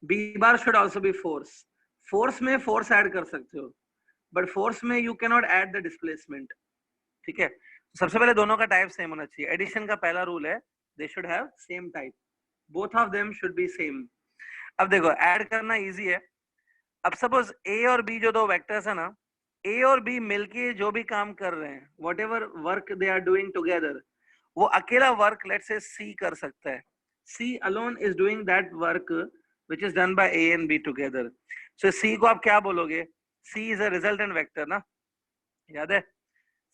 B bar should also be force. Force में force add कर सकते हो, but force में you cannot add the displacement. ठीक है, सबसे पहले दोनों का टाइप सेम होना चाहिए. एडिशन का पहला रूल है they should have same type. Both of them should be same. अब देखो ऐड करना इजी है. अब सपोज A और B जो दो वेक्टर्स है ना, A और B मिलके जो भी काम कर रहे हैं, whatever work they are doing together, वो अकेला वर्क लेट्स से C कर सकता है. C alone is doing that work which is done by A and B together. So C को आप क्या बोलोगे? C is a resultant vector ना, याद है?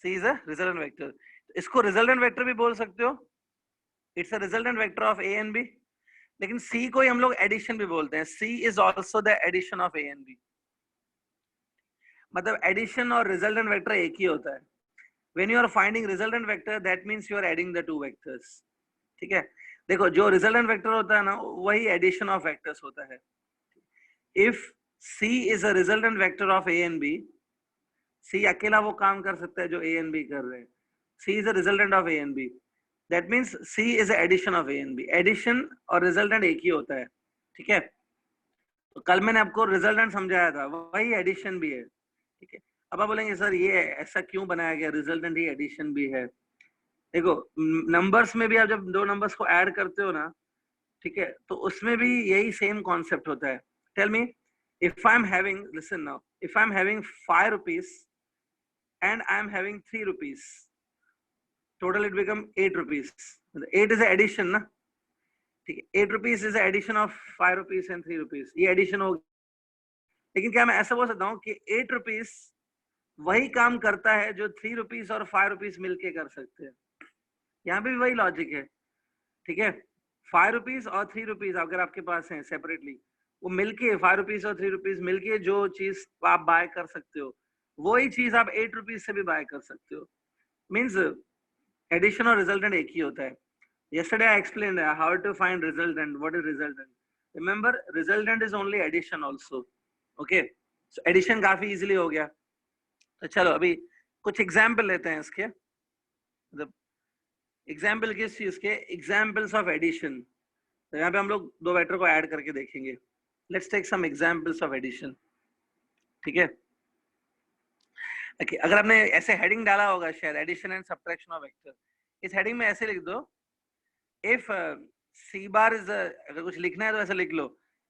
C is a resultant vector. इसको resultant vector भी बोल सकते हो. It's a resultant vector of A and B. लेकिन C को ही हम लोग एडिशन भी बोलते हैं. C is also the addition of A and B. मतलब एडिशन और रिजल्टेंट वेक्टर एक ही होता है. When you are finding resultant vector, that means you are adding the two vectors. ठीक है, देखो जो रिजल्टेंट वेक्टर होता है ना, वही एडिशन ऑफ वेक्टर्स होता है. If C is a resultant vector of A and B, C अकेला वो काम कर सकता है जो A and B कर रहे हैं. C is a resultant of A and B. That means C is a addition of A and B. Addition और रिजल्टेंट एक ही होता है. ठीक है, तो कल मैंने आपको रिजल्टेंट समझाया था, वही एडिशन भी है. ठीक है, अब आप बोलेंगे सर ये ऐसा क्यों बनाया गया, रिजल्टेंट ही एडिशन भी है. देखो नंबर्स में भी आप जब दो नंबर्स को ऐड करते हो ना, ठीक है, तो उसमें भी यही सेम कॉन्सेप्ट होता है. Tell me, if I am having, listen now, if I am having 5 rupees and I am having 3 rupees, total it become 8 rupees. 8 is addition ना, ठीक है, 8 rupees is addition of 5 rupees and 3 rupees. ये addition हो. लेकिन क्या मैं ऐसा बोल सकता हूँ कि 8 रुपीज वही काम करता है जो 3 रुपीज और 5 रुपीज मिलके कर सकते हैं. यहाँ पे भी वही लॉजिक है. ठीक है, 5 रुपीज और 3 रुपीज अगर आपके पास है सेपरेटली, वो मिलके 5 रुपीज और 3 रुपीज मिलके जो चीज आप बाय कर सकते हो, वही चीज आप 8 रुपीज से भी बाय कर सकते हो. मीन्स एडिशन और रिजल्टेंट एक ही होता है. Yesterday I explained how to find resultant. What is resultant? Remember, resultant is only addition also. Okay, so addition काफी easily हो गया. तो चलो अभी कुछ एग्जाम्पल लेते हैं इसके. मतलब एग्जाम्पल किस चीज के? Examples of addition. तो यहाँ पे हम लोग दो वेक्टर को ऐड करके देखेंगे. Let's take some examples of addition. ठीक है, अगर आपने ऐसे हेडिंग डाला होगा शायद, addition and subtraction of vector, इस हेडिंग में ऐसे लिख दो, if C bar is a, अगर कुछ लिखना है तो ऐसे लिख लो,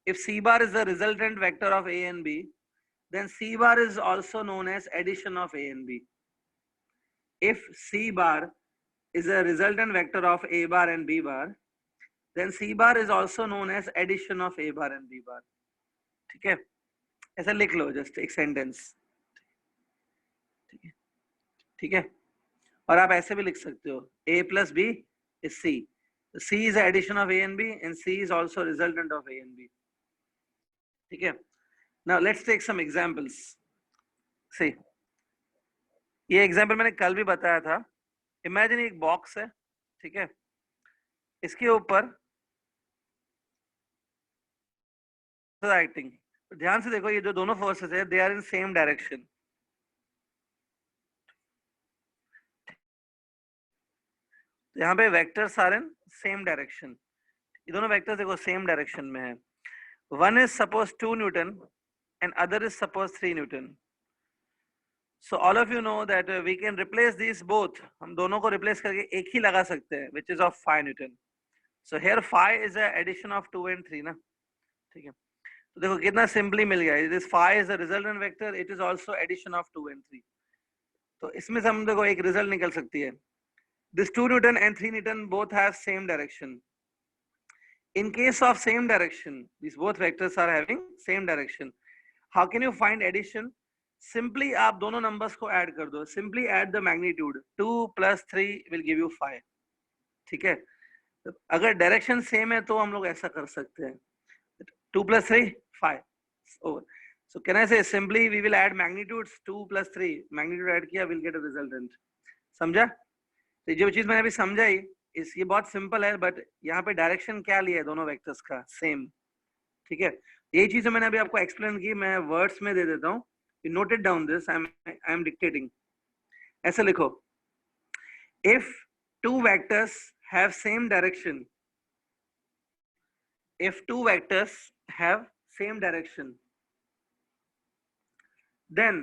if C bar is the resultant vector of A and B, then C bar is also known as addition of A and B. If C bar is a resultant vector of A bar and B bar, then C bar is also known as addition of A bar and B bar. ठीक है, ऐसा लिख लो just एक sentence. ठीक है, ठीक है, और आप ऐसे भी लिख सकते हो, A plus B is C. C is the addition of A and B, and C is also resultant of A and B. ठीक है, now let's take some examples. See, ये एग्जाम्पल मैंने कल भी बताया था. इमेजिन एक बॉक्स है, ठीक है, इसके ऊपर एक्टिंग. ध्यान से देखो, ये जो दोनों फोर्सेस है, they are in same direction. यहाँ पे vectors are in same direction. ये दोनों वेक्टर्स देखो सेम डायरेक्शन में है. One is suppose 2 newton and other is suppose 3 Newton. So all of you know that we can replace these both. हम दोनों को replace करके एक ही लगा सकते हैं, which is of 5 Newton. So here 5 is a addition of 2 and 3 ना. ठीक है, तो देखो कितना simply मिल गया. This 5 is a resultant vector. It is also addition of 2 and 3. तो इसमें से हम देखो एक result निकल सकती है. This 2 Newton and 3 Newton both have same direction. In case of same direction, these both vectors are having same direction. How can you find addition? Simply आप दोनों numbers को add कर दो. Simply add the magnitude. 2 plus 3 will give you 5. ठीक है, अगर direction same है तो हम लोग ऐसा कर सकते हैं. 2 plus 3 5. Over. So can I say simply we will add magnitudes. 2 plus 3 magnitude add किया, we'll get a resultant. समझा? तो जो चीज मैंने अभी समझाई, इस ये बहुत सिंपल है, बट यहाँ पे डायरेक्शन क्या लिया है दोनों वेक्टर्स का? सेम. ठीक है, यही चीज मैंने अभी आपको एक्सप्लेन की. मैं वर्ड्स में दे देता हूँ, you note it down. This I am dictating. ऐसे लिखो, if two vectors have same direction, if two vectors have same direction, then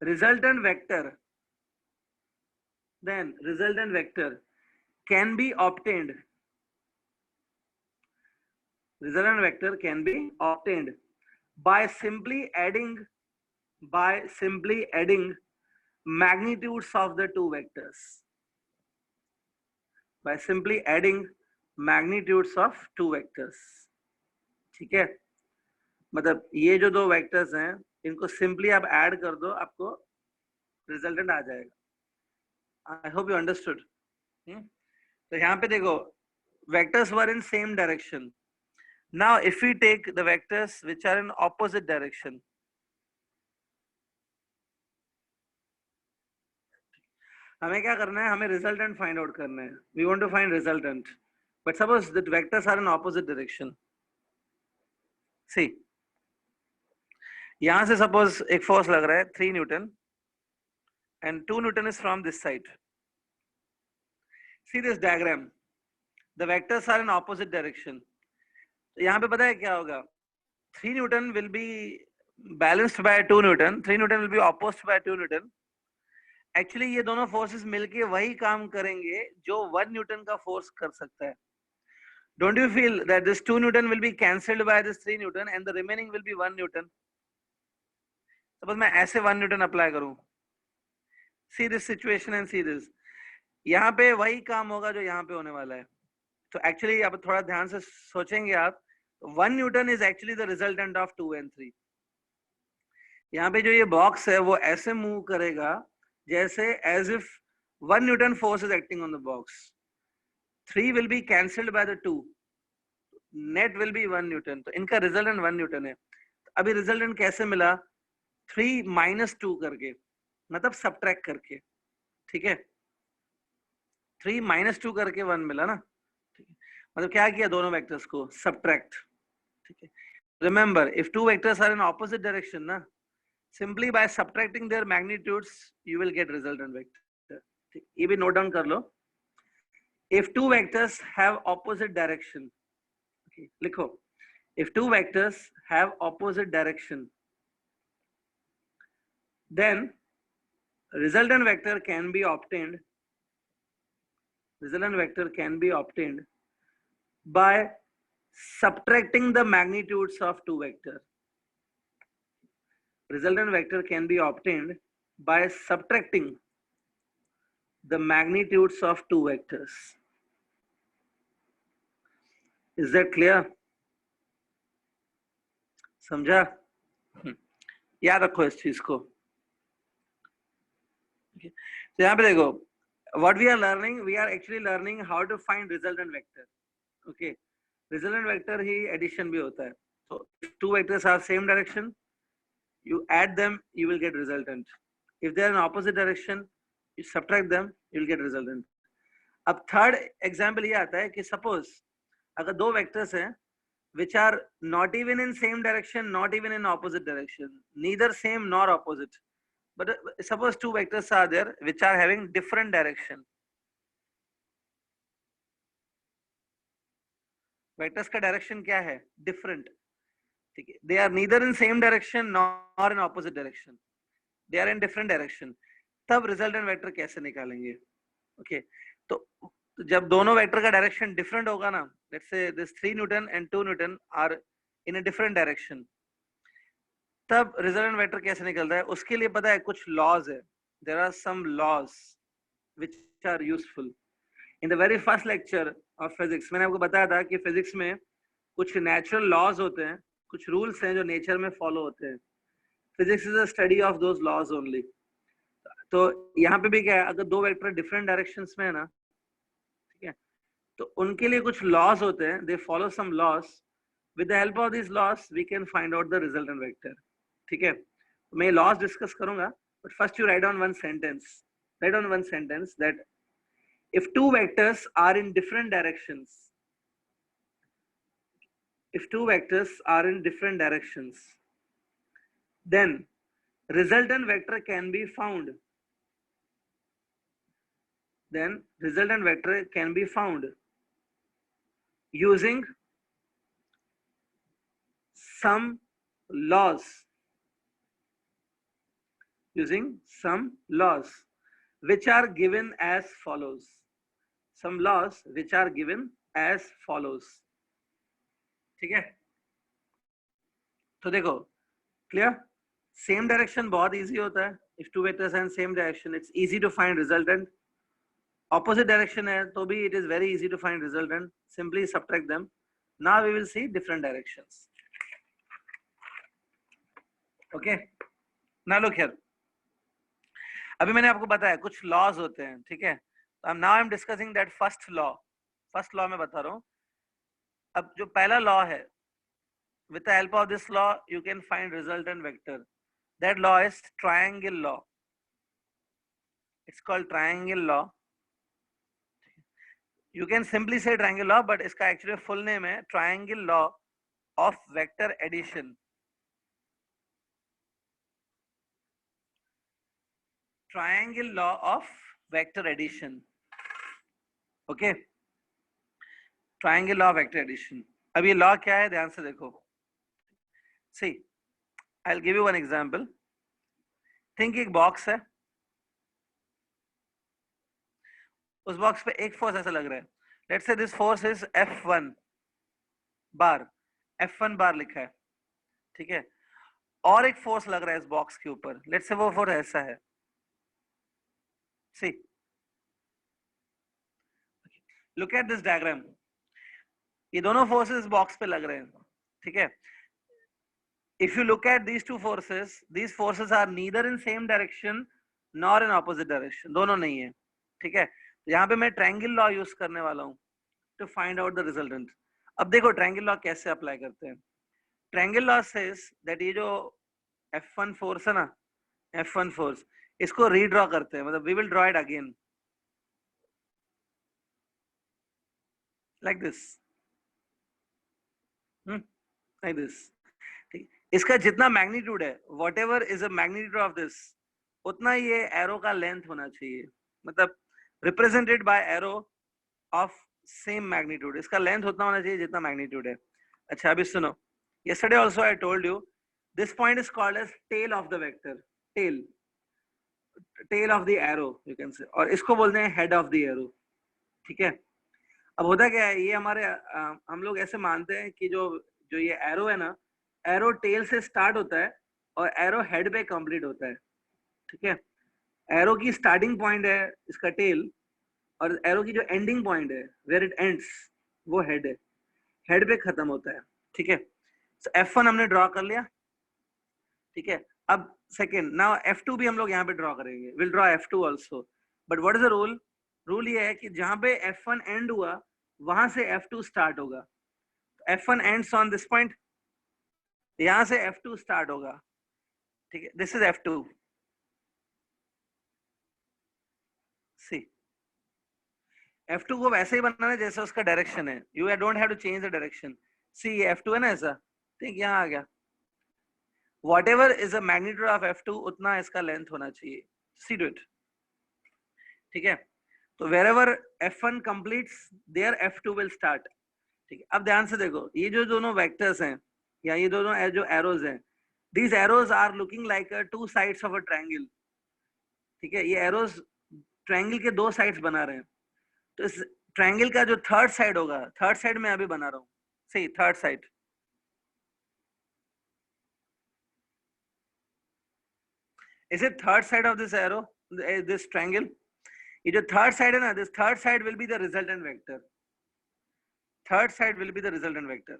resultant vector can be obtained. Resultant vector can be obtained by simply adding magnitudes of the two vectors. By simply adding magnitudes of two vectors. ठीक है, मतलब ये जो दो vectors हैं इनको simply आप add कर दो, आपको रिजल्टेंट आ जाएगा. I hope you understood. तो यहाँ पे देखो, vectors were in same direction. Now if we take the vectors which are in opposite direction, हमें क्या करना है, हमें रिजल्टेंट फाइंड आउट करना है. We want to find resultant, but suppose that vectors are in opposite direction. See, यहां से suppose एक फोर्स लग रहा है 3 newton and 2 Newton is from this side. See this diagram. The vectors are in opposite direction. तो यहाँ पे पता है क्या होगा? 3 Newton will be balanced by 2 Newton. 3 Newton will be opposed by 2 Newton. Actually ये दोनों forces मिलके वही काम करेंगे जो 1 Newton का force कर सकता है. Don't you feel that this 2 Newton will be cancelled by this 3 Newton and the remaining will be 1 Newton? Suppose मैं ऐसे 1 Newton apply करूँ. See this situation and see this. यहाँ पे वही काम होगा जो यहाँ पे होने वाला है. तो एक्चुअली अब थोड़ा ध्यान से सोचेंगे आप, 1 Newton is actually the resultant of 2 and 3. यहाँ पे जो ये बॉक्स है वो ऐसे मूव करेगा जैसे as if 1 newton force is acting on the box. 3 will be cancelled by the 2, net will be 1 newton. तो इनका रिजल्टेंट 1 न्यूटन है. अभी रिजल्टेंट कैसे मिला? 3 - 2 करके, मतलब सबट्रैक्ट करके. ठीक है, 3 - 2 करके 1 मिला ना. ठीक है, मतलब क्या किया, दोनों वेक्टर्स को सबट्रैक्ट. ठीक है, remember if two vectors are in opposite direction ना, simply by subtracting their magnitudes you will get resultant vector. ठीक, ये भी नोट डाउन कर लो. If two vectors have opposite direction, लिखो, if two vectors have opposite direction, then resultant vector can be obtained by subtracting the magnitudes of two vectors. Resultant vector can be obtained by subtracting the magnitudes of two vectors. Is that clear? समझा? याद रखो इस चीज को. तो यहाँ पे देखो, what we are learning, we are actually learning how to find resultant vector. Okay, resultant vector he addition भी होता है. So if two vectors are same direction, you add them, you will get resultant. If they are in opposite direction, you subtract them, you will get resultant. अब third example ये आता है कि suppose अगर दो vectors हैं which are not even in same direction, not even in opposite direction, neither same nor opposite. But suppose two vectors are there which are having different direction. Vectors का direction क्या है? Different. ठीक है, they are neither in same direction nor in opposite direction. They are in different direction. तब resultant vector कैसे निकालेंगे? Okay, तो जब दोनों vector का direction different होगा ना, let's say this 3 Newton and 2 Newton are in a different direction, तब रिजल्टेंट वेक्टर कैसे निकलता है? उसके लिए पता है कुछ लॉज है. There are some laws which are useful. In the very first lecture of physics मैंने आपको बताया था कि फिजिक्स में कुछ नेचुरल लॉज होते हैं, कुछ रूल्स हैं जो नेचर में फॉलो होते हैं. Physics is a study of those laws only. तो यहाँ पे भी क्या है, अगर दो वेक्टर डिफरेंट डायरेक्शंस में है ना, ठीक है, तो उनके लिए कुछ लॉज होते हैं. They follow some laws. With the help of this laws we can find out the resultant vector. ठीक है, मैं लॉस डिस्कस करूंगा, but first you write down one sentence. Write down one sentence that if two vectors are in different directions, then resultant vector can be found. Using some laws, using some laws which are given as follows. Some laws which are given as follows. ठीक है, तो देखो clear, same direction बहुत easy होता है. If two vectors and same direction it's easy to find resultant. Opposite direction है तो भी it is very easy to find resultant. Simply subtract them. Now we will see different directions. Okay, now look here. अभी मैंने आपको बताया कुछ laws होते हैं, ठीक है. Now I am discussing that first law. First law में बता रहा हूं. अब जो पहला लॉ है, with the help of this law you can find resultant vector. That law is triangle law. It's called triangle law. You can simply say triangle law, but इसका actually full name है triangle law of vector addition. Triangle law of vector addition. Okay, triangle law of vector addition. अब ये law क्या है, ध्यान से देखो. See, I'll give you one example. Think एक बॉक्स है, उस बॉक्स पे एक फोर्स ऐसा लग रहा है. Let's say this force is F1 bar. F1 बार लिखा है, ठीक है. और एक फोर्स लग रहा है इस बॉक्स के ऊपर. Let's say वो फोर्स ऐसा है. See, look at this diagram. ये दोनों फोर्सेस बॉक्स पे लग रहे हैं, ठीक है. If you look at these two forces, these forces are neither in same direction nor in opposite direction. दोनों नहीं है, ठीक है. यहाँ पे मैं ट्रायंगल लॉ यूज करने वाला हूँ to find out the resultant. अब देखो ट्रायंगल लॉ कैसे अप्लाई करते हैं. ट्रायंगल लॉ says that ये जो F1 फोर्स है ना, F1 फोर्स, इसको रीड्रॉ करते हैं. मतलब we will draw it again like this, like this. इसका जितना मैग्नीट्यूड है, whatever is a magnitude of this, उतना ये एरो का लेंथ होना चाहिए. मतलब represented by arrow of same magnitude. इसका लेंथ उतना होना चाहिए जितना मैग्नीट्यूड है. अच्छा अभी सुनो. Yesterday also I told you this point is called as tail of the vector. Tail, tail of the arrow you can say. और इसको बोलते हैं हेड ऑफ द एरो, ठीक है. अब होता क्या है, ये हमारे हम लोग ऐसे मानते हैं कि जो ये एरो है ना, एरो टेल से स्टार्ट होता है और एरो हेड पे कंप्लीट होता है, ठीक है. एरो की स्टार्टिंग पॉइंट है इसका टेल, और एरो की जो एंडिंग पॉइंट है वेयर इट एंड्स वो हेड है. हेड पे खत्म होता है, ठीक है. सो F1 हमने ड्रॉ कर लिया, ठीक है. अब सेकंड, नाउ F2 भी हम लोग यहाँ पे ड्रॉ करेंगे. Will draw F2 also. But what is the rule? Rule ये है कि जहां पे F1 एंड हुआ वहां से F2 स्टार्ट होगा. F1 ends on this point, यहां से F2 स्टार्ट होगा, ठीक है. This is F2. C, F2 को वैसे ही बनाना है जैसे उसका डायरेक्शन है. You don't have to change the direction. See ये F2 है ना ऐसा, ठीक. यहाँ आ गया. whatever is the magnitude of F2 उतना इसका लेंथ होना चाहिए. सी डू इट, ठीक है. तो wherever F1 completes there F2 will start, ठीक है. अब ध्यान से देखो, ये जो दोनों वेक्टर्स हैं या ये दोनों जो एरोज हैं, these arrows are looking like two sides of a triangle, ठीक है. ये एरोज ट्रायंगल के दो साइड्स बना रहे हैं. तो इस ट्रायंगल का जो थर्ड साइड होगा, थर्ड साइड में अभी बना रहा हूँ. सही, third side. Is it third side of this arrow, this triangle? ये जो थर्ड साइड है ना, this third side will be the resultant vector. Third side will be the resultant vector.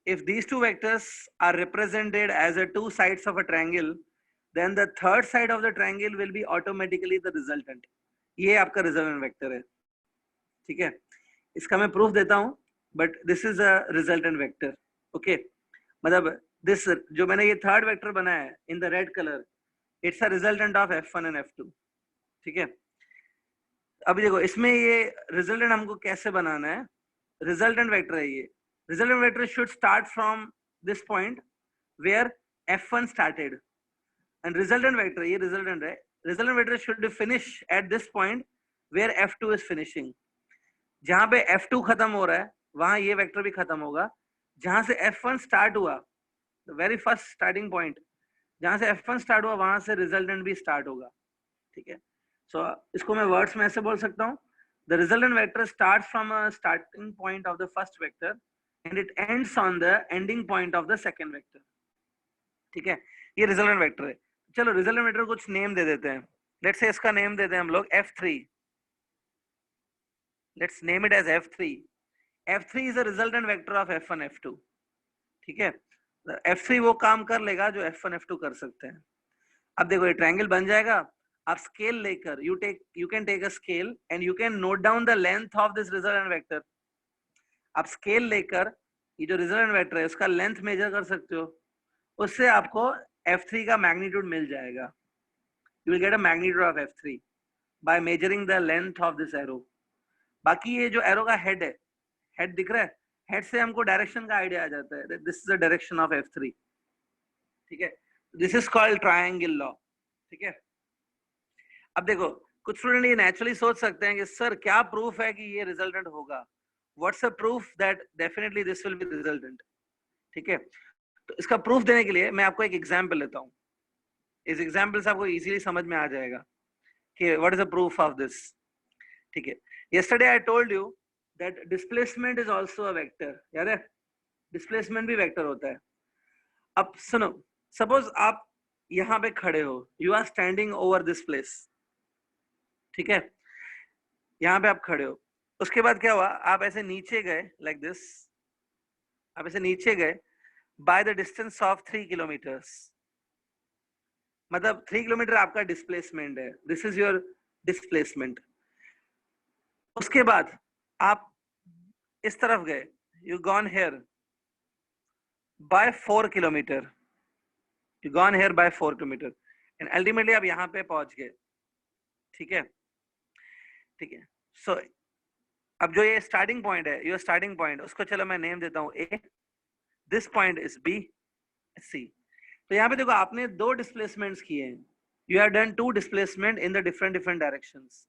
If these two vectors are represented as a two sides of a triangle, then the third side of the triangle will be automatically the resultant. ये आपका resultant vector है, ठीक है. इसका मैं proof देता हूँ, but this is a resultant vector. Okay, मतलब दिस जो मैंने ये थर्ड वेक्टर बनाया है in the red colour, it's a resultant of F1 and F2, ठीक है. अभी देखो इसमें ये रिजल्टेंट हमको कैसे बनाना है. रिजल्टेंट वेक्टर है ये. Resultant vector should start from this point where F1 started, and resultant vector, ये resultant है, resultant vector should finish at this point where F2 is finishing. जहाँ पे F2 खत्म हो रहा है वहां ये वेक्टर भी खत्म होगा। जहां से F1 स्टार्ट हुआ, the very first starting point, जहां से F1 स्टार्ट हुआ वहां से रिजल्टेंट भी स्टार्ट होगा। ठीक है, सो इसको मैं वर्ड्स में ऐसे बोल सकता हूँ, the resultant vector starts from a starting point of the first vector and it ends on the ending point of the second vector. ठीक है, ये रिजल्टेंट वेक्टर है। चलो रिजल्टेंट वेक्टर कुछ नेम दे देते हैं। लेट्स से इसका नेम देते हैं हम लोग F3। Let's name it as F3। F3 is a resultant vector of F1 F2। ठीक है, F3 वो काम कर लेगा जो F1 F2 कर सकते हैं। अब देखो ये ट्रायंगल बन जाएगा। आप स्केल लेकर you can take a scale and you can note down the length of this resultant vector. आप स्केल लेकर ये जो रिजल्टेंट वेक्टर है उसका लेंथ मेजर कर सकते हो, उससे आपको F3 का मैग्नीट्यूड मिल जाएगा। You will get a magnitude of F3 by measuring the length of this arrow. बाकी ये जो एरो का हेड है, हेड दिख रहा है, हेड से हमको डायरेक्शन का आइडिया आ जाता है, this is the direction of F3। ठीक है, this is called triangle law. ठीक है, अब देखो कुछ स्टूडेंट ये नेचुरली सोच सकते हैं कि सर क्या प्रूफ है कि ये रिजल्टेंट होगा, what's a proof that definitely this will be resultant. ठीक है, तो इसका प्रूफ देने के लिए मैं आपको एक एग्जांपल लेता हूँ। इस एग्जांपल से आपको इजीली समझ में आ जाएगा कि what is the proof of this. ठीक है, yesterday I told you that displacement is also a vector। याद है, डिस्प्लेसमेंट भी वेक्टर होता है। अब सुनो, सपोज आप यहाँ पे खड़े हो, you are standing over this place. ठीक है, यहाँ पे आप खड़े हो, उसके बाद क्या हुआ, आप ऐसे नीचे गए लाइक दिस, आप ऐसे नीचे गए by the distance of 3 kilometres. मतलब 3 किलोमीटर आपका डिस्प्लेसमेंट है, दिस इज योर डिस्प्लेसमेंट। उसके बाद आप इस तरफ गए, you gone here by 4 kilometre, you gone here by 4 kilometre and ultimately आप यहाँ पे पहुंच गए। ठीक है, ठीक है, सो अब जो ये स्टार्टिंग पॉइंट है, योर स्टार्टिंग पॉइंट, उसको चलो मैं नेम देता हूँ A, this point is B, C। तो यहाँ पे देखो आपने दो डिस्प्लेसमेंट्स किए हैं, you have done 2 displacement in the different directions.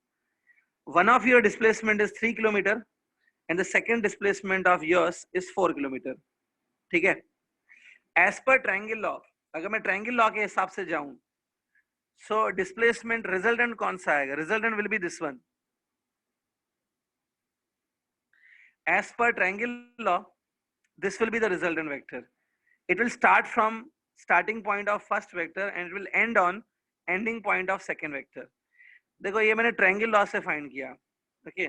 One of your displacement is 3 kilometer and the second displacement of yours is 4 kilometer। ठीक है, as per triangle law, अगर मैं triangle law के हिसाब से जाऊं, so displacement resultant कौन सा आएगा, resultant will be this one। As per triangle law, this will be the resultant vector। It will start from starting point of first vector and it will end on ending point of second vector। देखो ये मैंने triangle law से find किया। Okay,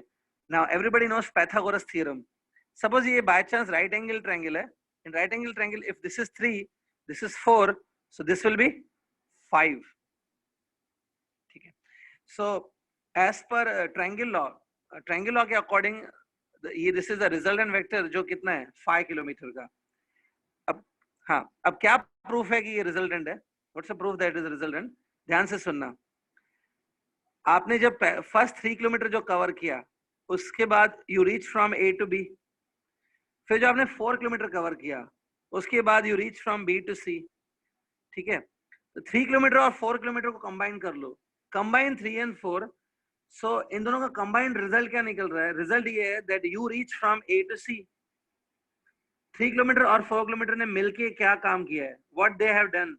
now everybody knows Pythagoras theorem. Suppose ये by chance right angle triangle है, in right angle triangle if this is 3, this is 4, so this will be 5। ठीक है, so as per triangle law के according ये this is the resultant vector जो कितना है 5 kilometre का। अब हाँ, अब क्या प्रूफ है कि ये रिजल्टेंट है, what's the proof that is resultant. ध्यान से सुनना, आपने जब फर्स्ट 3 किलोमीटर जो कवर किया, उसके बाद you reach from A to B। फिर जो आपने 4 किलोमीटर कवर किया, उसके बाद you reach from B to C। ठीक है, तो 3 किलोमीटर और 4 किलोमीटर को कंबाइन कर लो, कंबाइन 3 एंड 4। सो इन दोनों का कंबाइंड रिजल्ट क्या निकल रहा है, रिजल्ट ये है that you reach from A to C। 3 kilometre और 4 किलोमीटर ने मिलके क्या काम किया है, what they have done.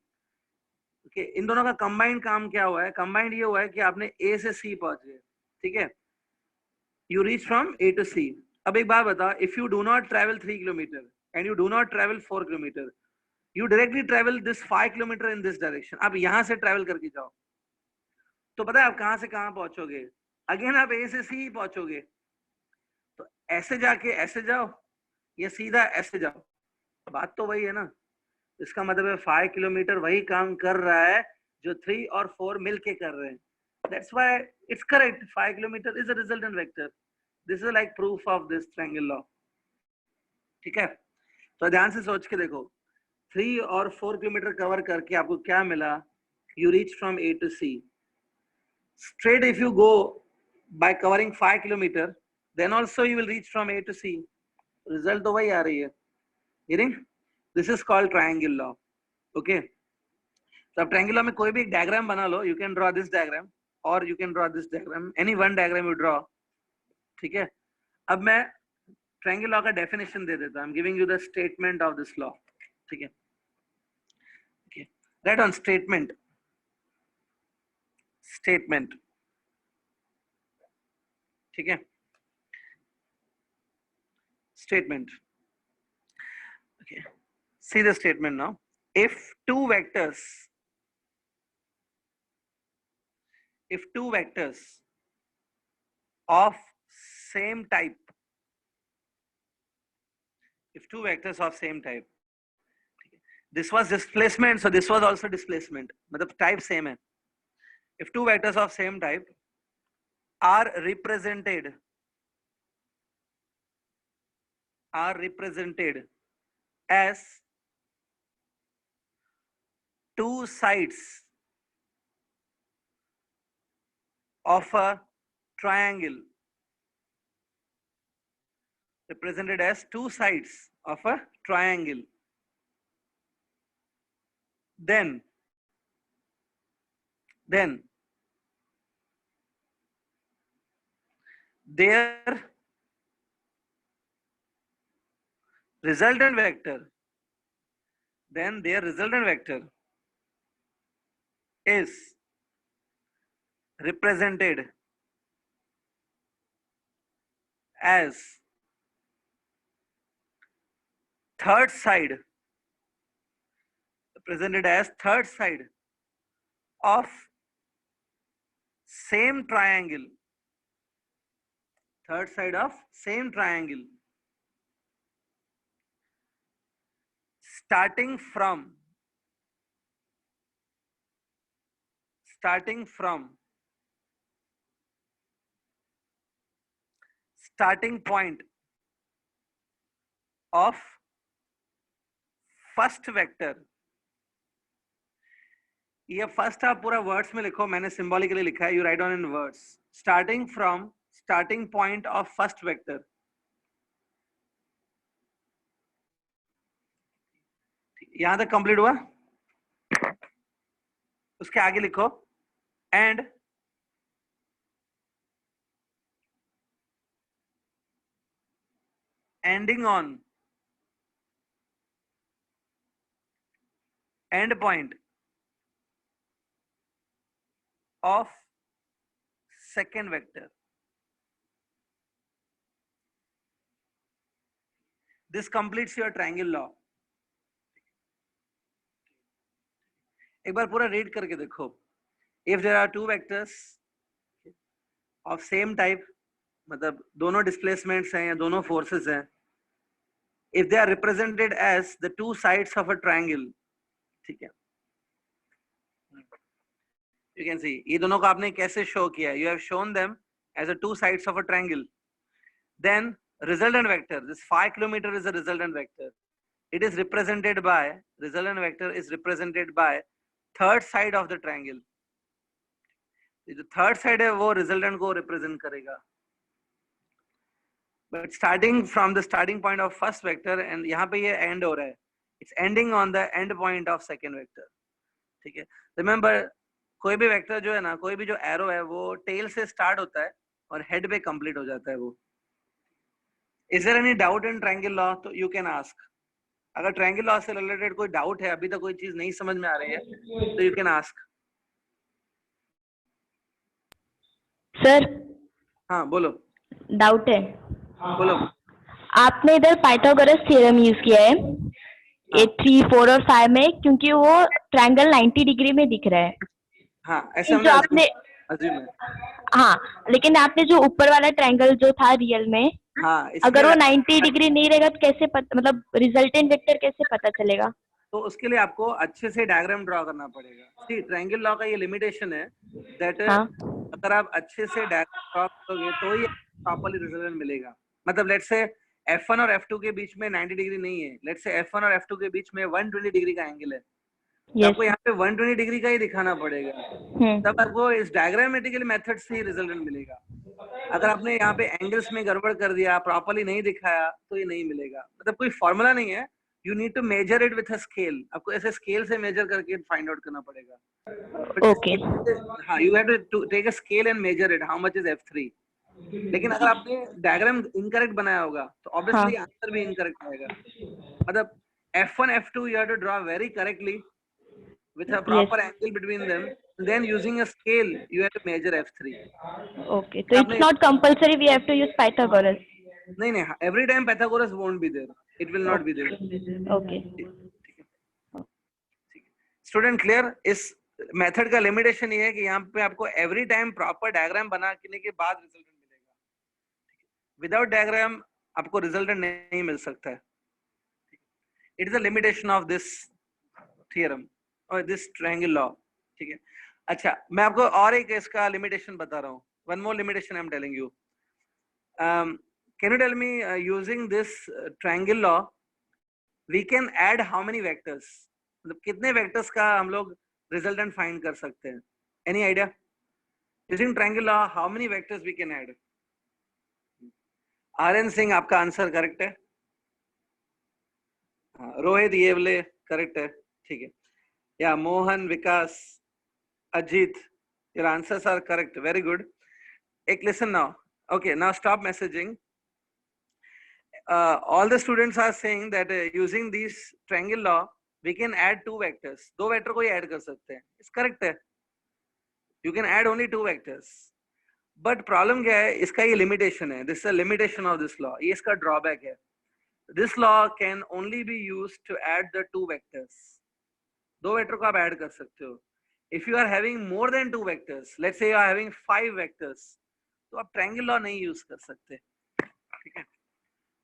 Okay, इन दोनों का कंबाइंड काम क्या हुआ है, कंबाइंड ये हुआ है कि आपने A से C पहुंच गए। ठीक है, you reach from A to C। अब एक बात बताओ, if you do not travel 3 kilometer and you do not travel 4 kilometer, you directly travel this 5 kilometer in this direction। अब यहाँ से ट्रेवल करके जाओ तो पता है आप कहाँ से कहाँ पहुंचोगे, अगेन आप A से C पहुंचोगे। तो ऐसे जाके ऐसे जाओ या सीधा ऐसे जाओ, बात तो वही है ना। इसका मतलब है 5 किलोमीटर वही काम कर रहा है जो 3 और 4 मिलके कर रहे हैं। That's why it's correct, 5 kilometer is a resultant vector। This is like proof of this triangle law। ठीक है, तो ध्यान से सोच के देखो, 3 और 4 किलोमीटर कवर करके आपको क्या मिला, you reach from A to C। Straight if you go by covering 5 kilometer, then also you will reach from A to C। Result तो वही आ रही है। Hearing? This is called triangle law। Okay, तो अब ट्रायंगल लॉ में कोई भी एक डायग्राम बना लो, you can draw this diagram और you can draw this diagram, any one diagram you draw. ठीक है, अब मैं ट्रायंगल लॉ का डेफिनेशन दे देता हूं. I am giving you the statement of this law. ठीक है. Okay, write on statement. Statement. ठीक है. Statement. Okay. See the statement now. If two vectors of same type, this was displacement, so this was also displacement. मतलब type same है. If two vectors of same type are represented as two sides of a triangle, represented as two sides of a triangle, then their resultant vector is represented as third side of same triangle, starting from starting point of first vector. ये first आप पूरा words में लिखो, मैंने symbolically लिखा है, you right on in words. Starting from starting point of first vector. यहां तक कंप्लीट हुआ. उसके आगे लिखो and ending on end point of second vector. This completes your triangle law. एक बार पूरा रीड करके देखो. If there are two vectors of same type, मतलब दोनों displacements हैं या दोनों forces हैं, if they are represented as the two sides of a triangle, ठीक है, you can see ये दोनों को आपने कैसे शो किया. You have shown them as a two sides of a triangle. Then resultant vector, this 5 kilometer is a resultant vector. It is represented by, resultant vector is represented by third side of the triangle. जो third side है वो resultant को represent करेगा. But starting from the starting point of first vector, and यहाँ पे ये end हो रहा है, it's ending on the end point of second vector. ठीक है. Remember, कोई भी वेक्टर जो है ना, कोई भी जो एरो है वो टेल से स्टार्ट होता है और हेड पे कंप्लीट हो जाता है वो. Is there any doubt in triangle law? तो you can ask. अगर ट्रायंगल लॉ से रिलेटेड कोई डाउट है, अभी तक कोई चीज नहीं समझ में आ रही है, तो यू कैन आस्क. सर. हाँ बोलो. डाउट है. बोलो. आपने इधर पाइथागोरस थ्योरम यूज किया है 3, 4 और 5 में, क्योंकि वो ट्रायंगल 90 डिग्री में दिख रहा है. हाँ ऐसा जो आपने हाँ, लेकिन आपने जो ऊपर वाला ट्रायंगल जो था रियल में, हाँ, अगर वो 90 डिग्री नहीं रहेगा तो कैसे मतलब रिजल्टेंट वेक्टर कैसे पता चलेगा? तो उसके लिए आपको अच्छे से डायग्राम ड्रॉ करना पड़ेगा. सी ट्रायंगल लॉ का ये लिमिटेशन है दैट अगर आप अच्छे से डायग्राम ड्रॉ करोगे तो ही प्रॉपर्ली रिजल्टेंट मिलेगा. मतलब लेट्स से F1 और F2 के बीच में 90 डिग्री नहीं है, लेट्स से F1 और F2 के बीच में 120 डिग्री का एंगल है, तो आपको यहाँ पे 120 डिग्री का ही दिखाना पड़ेगा, तब आपको इस डायग्रामेटिकल मेथड से ही रिजल्टेंट मिलेगा. अगर आपने यहाँ पे एंगल्स में गड़बड़ कर दिया, प्रॉपर्ली नहीं दिखाया, तो ये नहीं मिलेगा. मतलब कोई फॉर्मूला नहीं है, you need to measure it with a scale. आपको ऐसे स्केल से मेजर करके फाइंड आउट करना पड़ेगा. ओके. हाँ, you have to take a scale and measure it. How much is F3. लेकिन अगर आपने डायग्राम इनकरेक्ट बनाया होगा तो ऑब्वियसली आंसर भी इनकरेक्ट आएगा. मतलब F1 F2 you have to draw very correctly with a proper angle between them. Then using a scale you have to measure F3. Okay, so it's not compulsory we have to use Pythagoras. नहीं, every time Pythagoras won't be there. It will not be there. Okay. Student clear? इस method का limitation ये है कि यहाँ पे आपको every time proper diagram बनाने के बाद रिजल्टेंट मिलेगा. विदाउट डायग्राम आपको रिजल्टेंट नहीं मिल सकता है. It is a limitation of this theorem और दिस ट्रायंगल लॉ. ठीक है. अच्छा, मैं आपको और एक इसका लिमिटेशन बता रहा हूँ. One more limitation I am telling you. Can you tell me using this triangle law we can add how many vectors? मतलब कितने वेक्टर्स का हम लोग रिजल्टेंट फाइंड कर सकते हैं? Any idea? Using triangle law how many vectors we can add? Aryan Singh, आपका answer correct है. रोहित येवले करेक्ट है. ठीक है. या मोहन, विकास, Ajit, your answers are correct. Very good. Ek, listen now. Okay, now stop messaging. All the students are saying that using this triangle law we can add two vectors. दो vector को ही add कर सकते हैं. It's correct है. You can add only two vectors. But problem क्या है? इसका ये limitation है. This is a limitation of this law. ये इसका drawback है. This law can only be used to add the two vectors. दो वेक्टर को आप ऐड कर सकते हो. If you are having more than two vectors, let's say you are having 5 vectors, तो आप triangle law नहीं use कर सकते. ठीक है.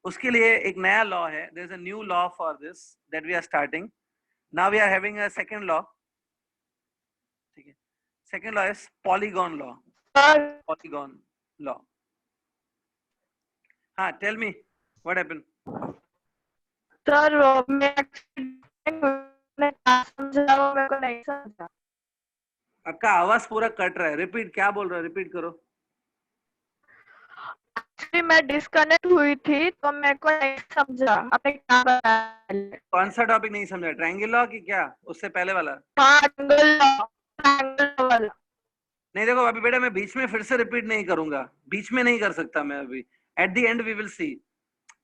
उसके लिए एक नया law है. There is a new law for this that we are starting. Now we are having a second law. ठीक है. Second law is polygon law. Polygon law. हाँ, tell me what happened. Sir मैं मेरे को नहीं समझा. आपका आवाज पूरा कट रहा है. रिपीट, क्या बोल रहा है? रिपीट करो. एक्चुअली मैं डिस्कनेक्ट हुई थी तो मेरे को नहीं समझा आपने क्या बताया. कौन सा टॉपिक नहीं समझा? ट्रायंगल लॉ की क्या? उससे पहले वाला? ट्रायंगल वाला. नहीं, देखो अभी बेटा मैं बीच में फिर से रिपीट नहीं करूंगा. बीच में नहीं कर सकता मैं अभी. At the end we will see.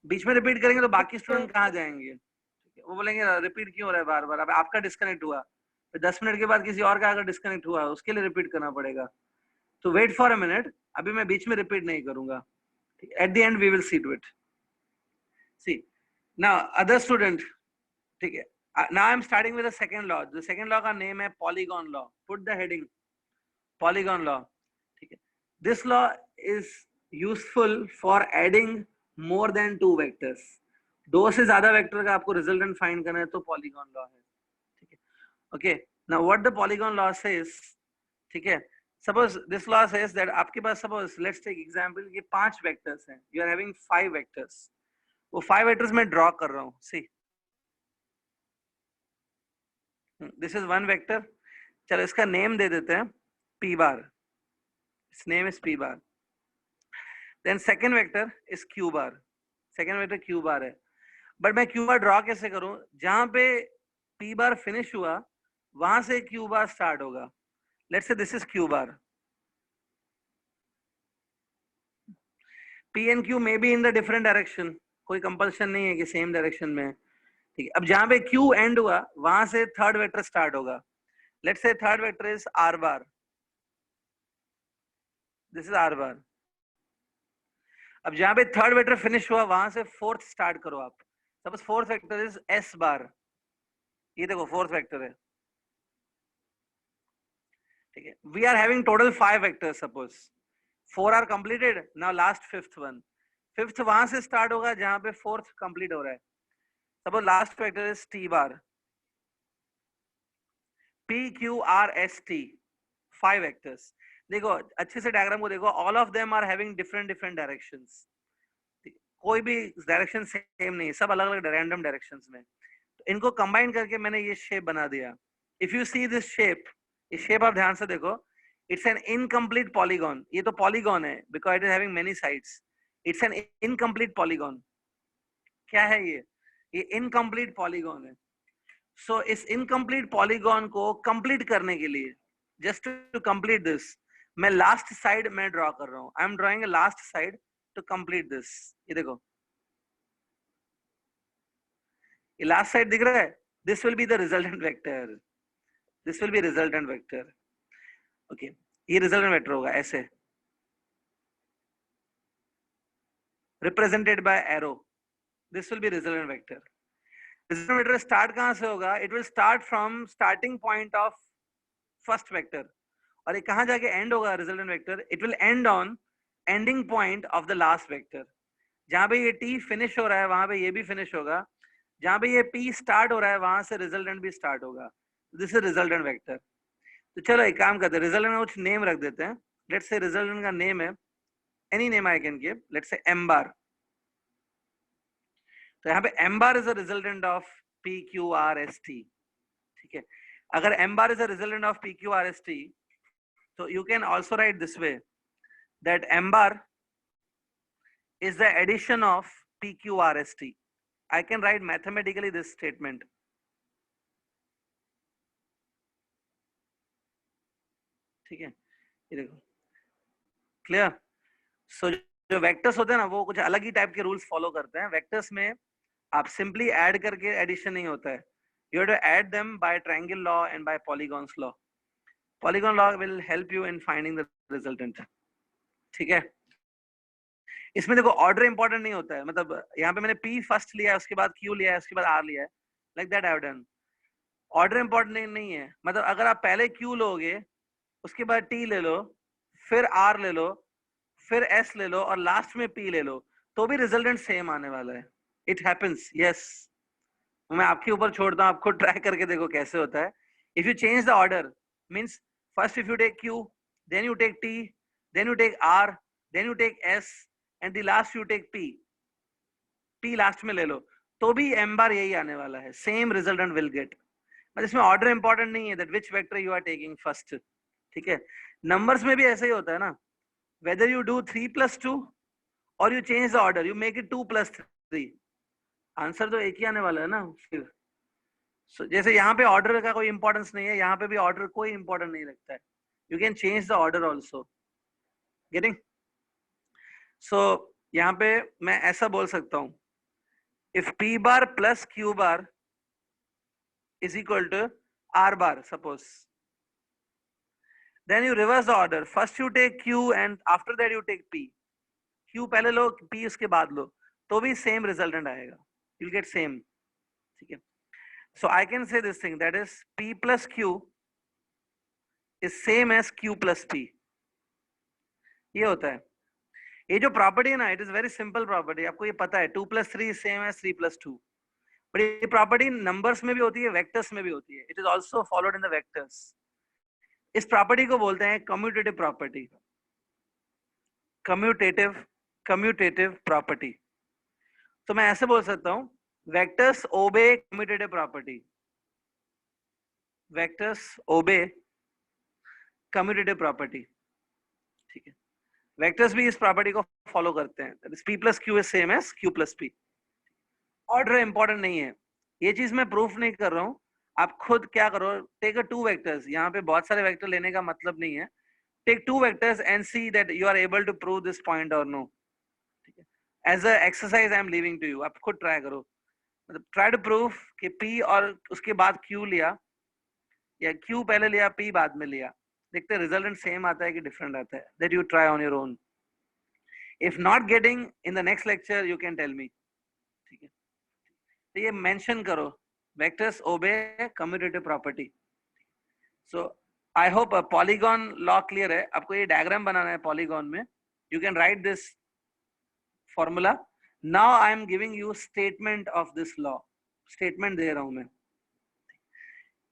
बीच में रिपीट करेंगे तो बाकी स्टूडेंट कहाँ जाएंगे? वो बोलेंगे रिपीट क्यों हो रहा है बार बार. अब आपका डिस्कनेक्ट हुआ, फिर 10 मिनट के बाद किसी और का अगर डिस्कनेक्ट हुआ उसके लिए रिपीट करना पड़ेगा. तो वेट फॉर अ मिनट. अभी मैं बीच में रिपीट नहीं करूंगा. At the end we will see to it. See now other student. ठीक है. Now I am starting with the second law. The second law का name है polygon law. Put the heading polygon law. ठीक है. This law is useful for adding more than two vectors. दो से ज्यादा vector का आपको रिजल्टेंट फाइंड करना है तो पॉलीगॉन लॉ है. ठीक है. Okay. Now what the polygon law says. ठीक है. Suppose this law says that आपके पास सपोज लेट्स टेक एग्जांपल कि 5 वेक्टर्स हैं. You are having 5 vectors. वो 5 वेक्टर्स मैं ड्रॉ कर रहा हूं. See this is one vector. चलो इसका नेम दे देते हैं p bar. its name is p bar. then second vector is q bar. second vector q bar है. बट मैं q bar ड्रॉ कैसे करूं? जहां पे p bar फिनिश हुआ वहां से q bar स्टार्ट होगा. Let's say this is q bar. p and q may be in the different direction. कोई कंपल्शन नहीं है कि सेम डायरेक्शन में. ठीक है. अब जहां पे q एंड हुआ वहां से थर्ड वेक्टर स्टार्ट होगा. Let's say third vector is r bar. This is r bar. अब जहां पे थर्ड वेक्टर फिनिश हुआ वहां से फोर्थ स्टार्ट करो आप. Suppose fourth vector is s bar. ये देखो फोर्थ वेक्टर है. ठीक है. We are having total 5 vectors. Suppose 4 are completed. Now last fifth one. Fifth वहां से स्टार्ट होगा जहां पे फोर्थ कंप्लीट हो रहा है. Suppose last vector is t bar. p q r s t 5 vectors. देखो अच्छे से डायग्राम को देखो. All of them are having different directions. कोई भी डायरेक्शन सेम नहीं, सब अलग अलग रैंडम डायरेक्शंस में. तो इनको कंबाइन करके मैंने ये शेप बना दिया. If you see this shape, इस शेप आप ध्यान से देखो. It's an incomplete polygon. ये तो पॉलीगॉन है because it is having many sides. It's an incomplete polygon. क्या है ये इनकम्प्लीट पॉलीगॉन है. सो इस इनकम्प्लीट पॉलीगॉन को कंप्लीट करने के लिए, जस्ट टू कंप्लीट दिस, मैं लास्ट साइड में ड्रॉ कर रहा हूं, I am drawing a last side to complete this. ये देखो, ये लास्ट साइड दिख रहा है, this will be the resultant vector, this will be resultant vector. Okay, ये रिजल्टेंट वेक्टर होगा ऐसे, represented by arrow, this will be resultant vector. Resultant vector start कहां से होगा? It will start from starting point of first vector, और ये कहां जाके एंड होगा resultant vector? It will and on ending point of the last vector. जहां पे ये टी फिनिश हो रहा है वहां पे ये भी फिनिश होगा, जहां पे ये पी स्टार्ट हो रहा है वहां से रिजल्टेंट भी स्टार्ट होगा। This is resultant vector. तो चलो एक काम करते हैं, रिजल्टेंट में कुछ नेम रख देते हैं। लेट्स से रिजल्टेंट का नेम है, any name I can give, let's say M bar. तो यहाँ पे M bar is a resultant of P Q R S T, ठीक है। अगर M bar is a resultant of P Q R S T, तो you can also write this way, that M bar is the addition of PQRST. I can write mathematically this statement. ठीक है, ये देखो, clear. सो जो vectors होते हैं ना वो कुछ अलग ही टाइप के रूल्स फॉलो करते हैं। वेक्टर्स में आप सिंपली ऐड करके एडिशन नहीं होता है, you have to add them by triangle law and by polygons law. Polygon law will help you in finding the resultant. ठीक है, इसमें देखो ऑर्डर इंपॉर्टेंट नहीं होता है, मतलब यहाँ पे मैंने P फर्स्ट लिया है, उसके बाद Q लिया है, उसके बाद R लिया है, like that I have done. Order important नहीं है, मतलब अगर आप पहले Q लोगे, उसके बाद T ले लो, फिर R ले लो, फिर S ले लो और लास्ट में P ले लो, तो भी रिजल्टेंट सेम आने वाला है। It happens, yes. मैं आपके ऊपर छोड़ता हूँ, आप खुद ट्राई करके देखो कैसे होता है। If you change the order, means first if you take Q, then you take T, then you take R, then you take S, and the last you take P, P last में ले लो, तो भी M बार यही आने वाला है, same resultant will get. मतलब इसमें ऑर्डर इंपॉर्टेंट नहीं है, that which vector you are taking first, ठीक है। नंबर्स में भी ऐसा ही होता है ना, वेदर यू डू 3+2 और you change the order, you make it 2+3, answer तो एक ही आने वाला है ना फिर। जैसे यहाँ पे ऑर्डर का कोई इंपॉर्टेंस नहीं है, यहाँ पे भी ऑर्डर कोई इंपॉर्टेंट नहीं लगता है, you can change the order also, getting. So यहाँ पे मैं ऐसा बोल सकता हूँ, if P bar plus Q bar is equal to R bar, suppose, then you reverse the order. First you take Q and after that you take P. Q पहले लो, P उसके बाद लो, तो भी same resultant आएगा, you'll get same, ठीक है। So I can say this thing, that is P plus Q is same as Q plus P. ये होता है। ये जो प्रॉपर्टी है ना, it is very simple property, आपको ये पता है 2+3 सेम है 3+2, बट ये प्रॉपर्टी नंबर्स में भी होती है, वेक्टर्स में भी होती है, it is also followed in the vectors. इस प्रॉपर्टी को बोलते हैं कम्यूटेटिव प्रॉपर्टी, कम्यूटेटिव प्रॉपर्टी। तो मैं ऐसे बोल सकता हूँ, vectors obey commutative property, vectors obey commutative property, ठीक है। वेक्टर्स भी इस प्रॉपर्टी को फॉलो करते हैं, that is P plus Q is same as Q plus P। Order important नहीं है, ये चीज मैं प्रूफ नहीं कर रहा हूँ, आप खुद क्या करो, टेक अ 2 वेक्टर्स, यहाँ पे बहुत सारे वेक्टर लेने का मतलब नहीं है, take 2 vectors and see that you are able to prove this point और नो, ठीक है। As a exercise I am leaving to you, आप खुद ट्राई करो, मतलब ट्राई टू प्रूव कि P और उसके बाद Q लिया, या Q पहले लिया P बाद में लिया, देखते हैं रिजल्टेंट सेम आता है कि डिफरेंट आता है, that you try on your own. If not getting, in the next lecture you can tell me, ठीक है। तो ये मेंशन करो, vectors obey commutative property. So I hope polygon law clear है, आपको ये डायग्राम बनाना है पॉलीगॉन में, you can write this formula. Now I am giving you statement of this law, statement दे रहा हूं मैं,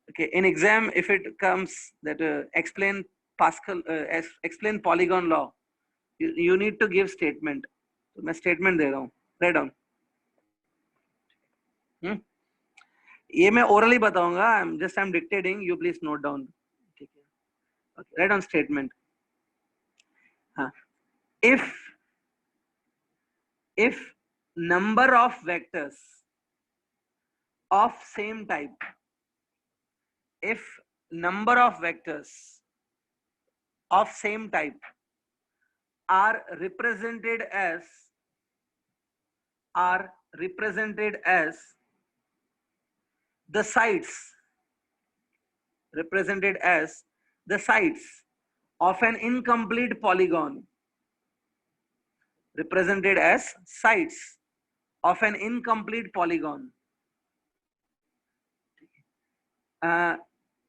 okay। in exam if it comes that explain Pascal explain polygon law, you need to give statement, तो मैं statement दे रहा हूँ, write down। ये मैं orally बताऊंगा, I'm dictating, you please note down, ठीक है। okay, write down statement। हाँ, if number of vectors of same type, if number of vectors of same type are represented as the sides of an incomplete polygon, represented as sides of an incomplete polygon.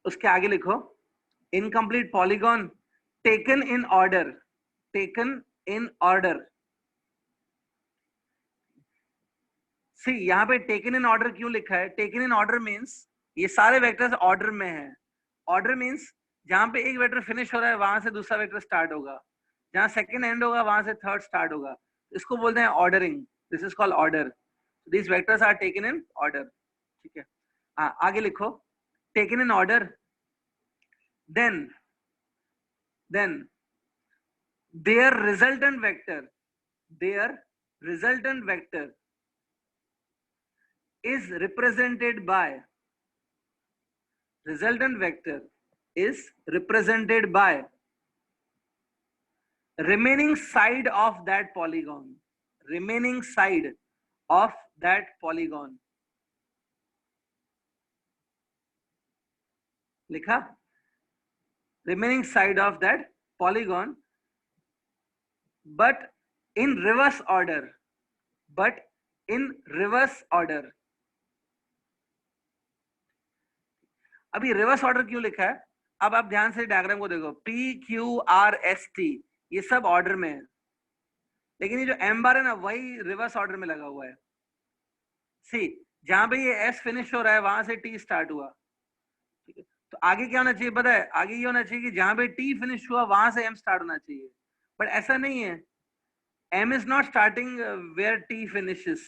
उसके आगे लिखो incomplete polygon taken in order. See, यहाँ पे taken in order क्यों लिखा है? Taken in order means ये सारे वेक्टर्स ऑर्डर में हैं. ऑर्डर मीन्स जहां पे एक वेक्टर फिनिश हो रहा है वहां से दूसरा वेक्टर स्टार्ट होगा, जहां सेकंड एंड होगा वहां से थर्ड स्टार्ट होगा. इसको बोलते हैं ordering. This is called order. These vectors are taken in order. ठीक है. आगे लिखो taken in order. Then their resultant vector is represented by remaining side of that polygon. लिखा remaining side of that polygon, but in reverse order. अभी reverse order क्यों लिखा है? अब आप ध्यान से डायग्राम को देखो. P Q R S T ये सब ऑर्डर में है, लेकिन ये जो M बार है ना वही रिवर्स ऑर्डर में लगा हुआ है. सी, जहां पे ये S फिनिश हो रहा है वहां से T स्टार्ट हुआ. ठीक है. तो आगे क्या होना चाहिए पता है? आगे ये होना चाहिए कि जहां पे T फिनिश हुआ वहां से M स्टार्ट होना चाहिए. बट ऐसा नहीं है. M is not starting where T finishes.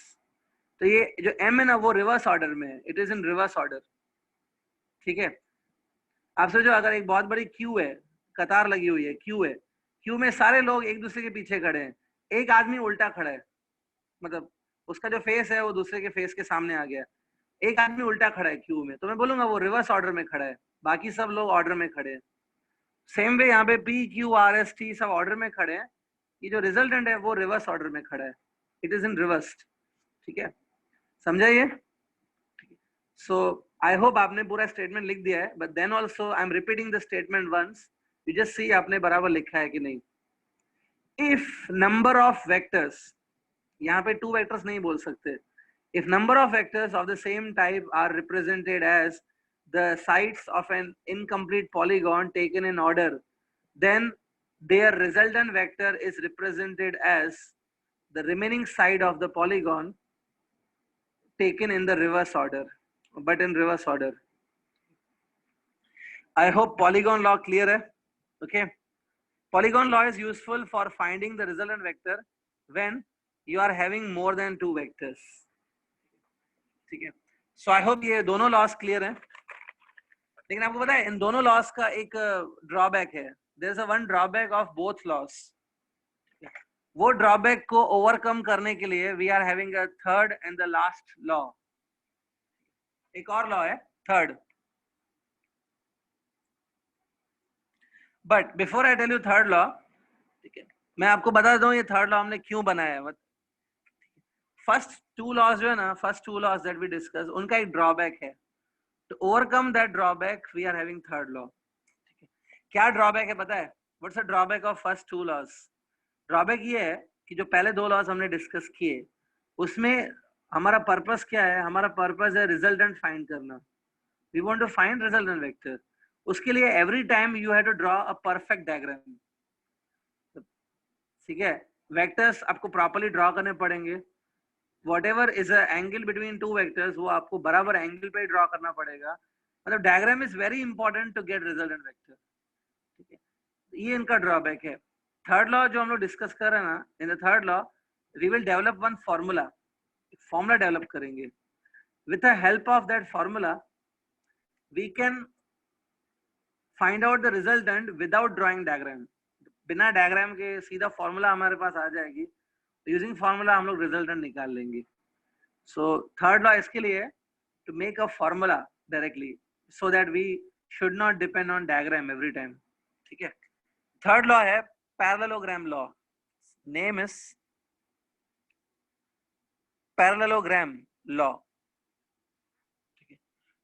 तो ये जो M है ना वो रिवर्स ऑर्डर में है. It is in reverse order. ठीक है. आप सोचो अगर एक बहुत बड़ी क्यू है, कतार लगी हुई है, क्यू में सारे लोग एक दूसरे के पीछे खड़े हैं, एक आदमी उल्टा खड़ा है, मतलब उसका जो फेस है वो दूसरे के फेस के सामने आ गया. एक आदमी उल्टा खड़ा है क्यू में, तो मैं बोलूंगा वो रिवर्स ऑर्डर में खड़ा है, बाकी सब लोग ऑर्डर में खड़े हैं. सेम वे यहाँ पे P Q R S T सब ऑर्डर में खड़े हैं. ये जो रिजल्टेंट है वो रिवर्स ऑर्डर में खड़ा है. It is in reversed. ठीक है. समझा ये? सो आई होप आपने पूरा स्टेटमेंट लिख दिया है, but then also I am repeating the statement once. You just see आपने बराबर लिखा है कि नहीं. इफ नंबर ऑफ वेक्टर्स, यहाँ पे 2 वेक्टर्स नहीं बोल सकते. If number of vectors of the same type are represented as the sides of an incomplete polygon taken in order, then their resultant vector is represented as the remaining side of the polygon taken in the reverse order, but in reverse order. I hope polygon law clear hai. Okay. Polygon law is useful for finding the resultant vector when you are having more than 2 vectors. ठीक है. So I hope ये दोनों laws clear हैं. लेकिन आपको पता है इन दोनों लॉस का एक ड्रॉबैक है. There is a one drawback of both laws. वो ड्रॉबैक को ओवरकम करने के लिए we are having a third and the last law. एक और लॉ है third. But before I tell you third law, ठीक है, मैं आपको बता दूं ये थर्ड लॉ हमने क्यों बनाया है. फर्स्ट 2 लॉज जो है ना, first 2 laws that we discuss, उनका एक ड्रॉबैक है. To overcome that drawback, we are having third law. क्या ड्रॉबैक है पता है? What's the drawback of first 2 laws? Drawback ये है कि जो पहले 2 लॉज हमने डिस्कस किए उसमें हमारा पर्पस क्या है? हमारा पर्पस है रिजल्टेंट फाइंड करना. We want to find resultant vector. उसके लिए every time you have to draw a perfect diagram. ठीक है. वेक्टर्स आपको प्रॉपर्ली ड्रॉ करने पड़ेंगे. whatever is a angle between 2 vectors वो आपको बराबर एंगल पे ड्रॉ करना पड़ेगा. मतलब diagram is very important to get resultant vector. ठीक है. ये इनका ड्रॉबैक है. थर्ड लॉ जो हम लोग डिस्कस कर रहे हैं ना, in the third law we will develop one formula. Formula develop करेंगे. With the help of that formula we can find out the resultant without drawing diagram. बिना डायग्राम के सीधा फॉर्मूला हमारे पास आ जाएगी. यूजिंग फॉर्मूला हम लोग रिजल्टेंट निकाल लेंगे. सो थर्ड लॉ इसके लिए to make a formula directly so that we should not depend on diagram every time. ठीक है. थर्ड लॉ है parallelogram law, name is parallelogram law.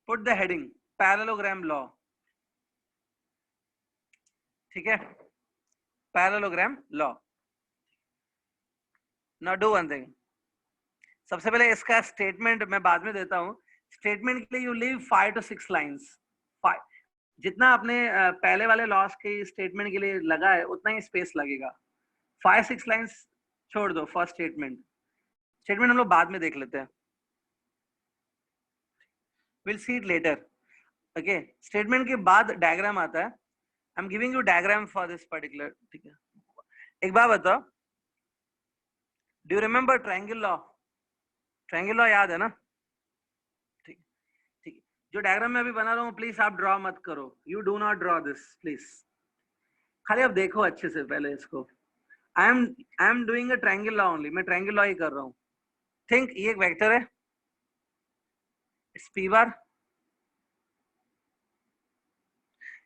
Put the heading parallelogram law, ठीक है, parallelogram law. Now do one thing, सबसे पहले इसका statement मैं बाद में देता हूं। स्टेटमेंट के लिए यू लीव 5 to 6 लाइंस। जितना आपने पहले वाले लॉस के स्टेटमेंट के लिए लगा है उतना ही स्पेस लगेगा। 5-6 लाइंस छोड़ दो फर्स्ट स्टेटमेंट। स्टेटमेंट हम लोग बाद में देख लेते हैं, will see it later. Okay, statement के बाद डायग्राम आता है। आई am giving you diagram for this particular, ठीक है। एक बात बताओ, do you remember triangle law? Triangle law याद है ना? ठीक ठीक। जो डायग्राम मैं अभी बना रहा हूँ प्लीज आप ड्रॉ मत करो, you do not draw this please, खाली आप देखो अच्छे से पहले इसको। I am doing a triangle law only, मैं ट्रायंगल लॉ ही कर रहा हूँ। थिंक ये एक वेक्टर है, इट्स पी बार।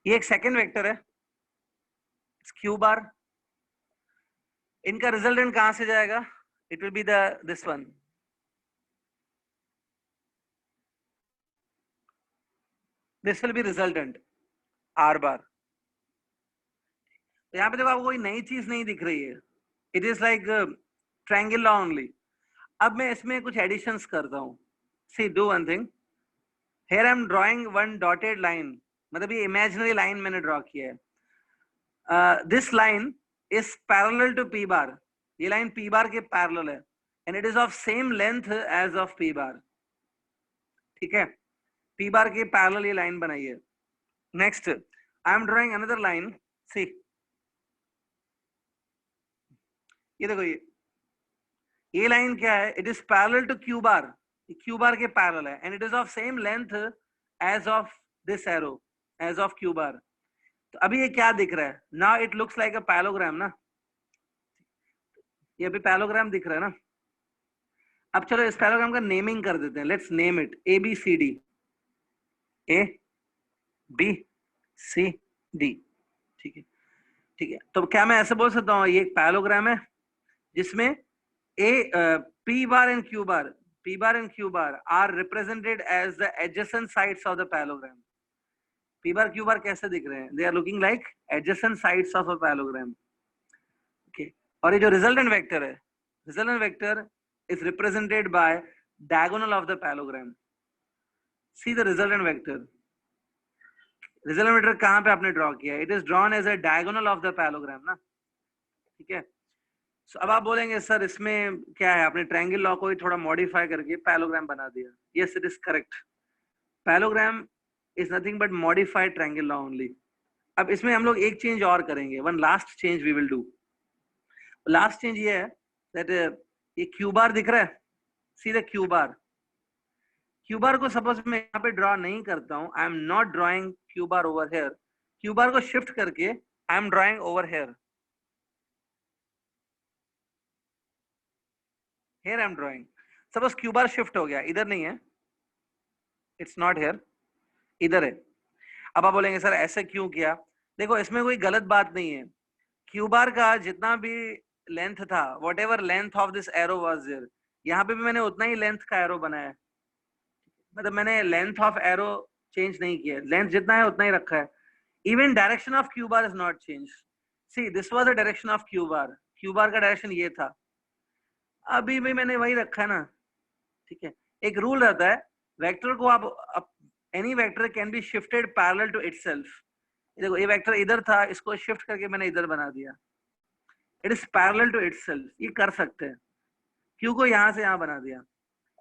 ये एक सेकंड वेक्टर है, इट्स क्यू बार। इनका रिजल्टेंट कहां से जाएगा? It will be this one, this will be resultant R बार। तो यहाँ पे देखो आपको कोई नई चीज नहीं दिख रही है, it is like triangle law only. अब मैं इसमें कुछ एडिशंस करता हूँ। See do one thing, here I am drawing one dotted line, मतलब ये इमेजिनरी लाइन मैंने ड्रॉ किया है। This line is parallel to P bar, ये लाइन पी बार के पैरेलल है and it is of same length as of P bar, ठीक है। पी बार के पैरेलल ये लाइन बनाई है। Next I am drawing another line, see ये देखो, ये लाइन क्या है? It is parallel to Q bar, Q bar के पैरेलल है and it is of same length as of this arrow, as of Q bar. तो अभी ये क्या दिख रहा है? Now it looks like a parallelogram ना, ये अभी पैरेललोग्राम दिख रहा है ना। अब चलो इस पैरेललोग्राम का नेमिंग कर देते हैं, let's name it ABCD, ABCD, ठीक है ठीक है। तो क्या मैं ऐसे बोल सकता हूँ ये एक पैरेललोग्राम है जिसमें P bar and Q bar are represented as the adjacent sides of the parallelogram. P bar Q bar कैसे दिख रहे हैं? They are looking like adjacent sides of a parallelogram. Okay. और ये जो resultant vector है, resultant vector is represented by diagonal of the parallelogram. See the resultant vector. Resultant vector कहाँ पे आपने draw किया? It is drawn as a diagonal of the parallelogram ना, ठीक है। So, अब आप बोलेंगे सर इसमें क्या है, आपने ट्रायंगल लॉ को ही थोड़ा मॉडिफाई करके पैरेललोग्राम बना दिया। Yes it is correct, parallelogram is nothing but modified triangle law only. अब इसमें हम लोग एक चेंज और करेंगे, one last change we will do. Last change ये है दैट ये क्यू बार दिख रहा है, see the Q bar. Q bar को सपोज मैं यहाँ पे ड्रॉ नहीं करता हूँ, I am not drawing Q bar over here, Q bar को शिफ्ट करके आई am drawing over here. Here I am drawing. Suppose Q bar shift हो गया, इधर नहीं है, it's not here, इधर है। अब आप बोलेंगे सर ऐसे क्यों किया? देखो इसमें कोई गलत बात नहीं है। Q bar का जितना भी लेंथ था, whatever length of this arrow was there, यहाँ पे भी मैंने उतना ही लेंथ का एरो बनाया, मतलब मैंने लेंथ ऑफ एरो चेंज नहीं किया, लेंथ जितना है उतना ही रखा है। Even direction of Q bar is not changed. See, this was the direction of Q bar. Q bar का डायरेक्शन ये था, अभी भी मैंने वही रखा है ना, ठीक है। एक रूल रहता है, वेक्टर को आप any vector can be shifted parallel to itself. देखो ये वेक्टर इधर था, इसको शिफ्ट करके मैंने इधर बना दिया, it is parallel to itself, ये कर सकते हैं। क्यू को यहाँ से यहाँ बना दिया,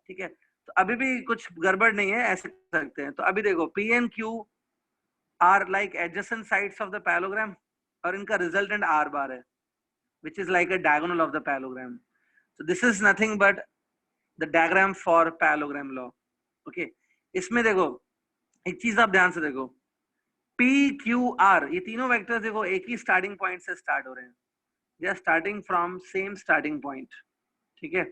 ठीक है। तो अभी भी कुछ गड़बड़ नहीं है, ऐसे कर सकते हैं। तो अभी देखो P and Q are like adjacent sides of the parallelogram और इनका रिजल्टेंट R बार है, which is like a diagonal of the parallelogram. So this is nothing but the diagram for parallelogram law. Okay, इसमें देखो एक चीज आप ध्यान से देखो, P Q R ये तीनों वेक्टर्स देखो एक ही स्टार्टिंग पॉइंट से स्टार्ट हो रहे हैं, they are starting from same starting point, ठीक है।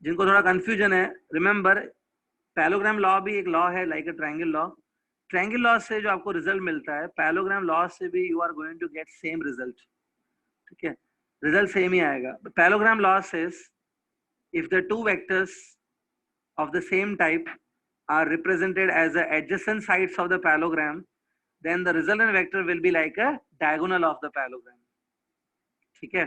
जिनको थोड़ा कंफ्यूजन है, रिमेंबर पैरेललोग्राम लॉ भी एक लॉ है like a triangle law. Triangle law से जो आपको रिजल्ट मिलता है, पैरेललोग्राम लॉ से भी you are going to get same result, ठीक है, रिजल्ट सेम ही आएगा. Parallelogram law says if the two vectors of the same type are represented as the adjacent sides of the parallelogram, then the resultant vector will be like a diagonal of the parallelogram. ठीक है.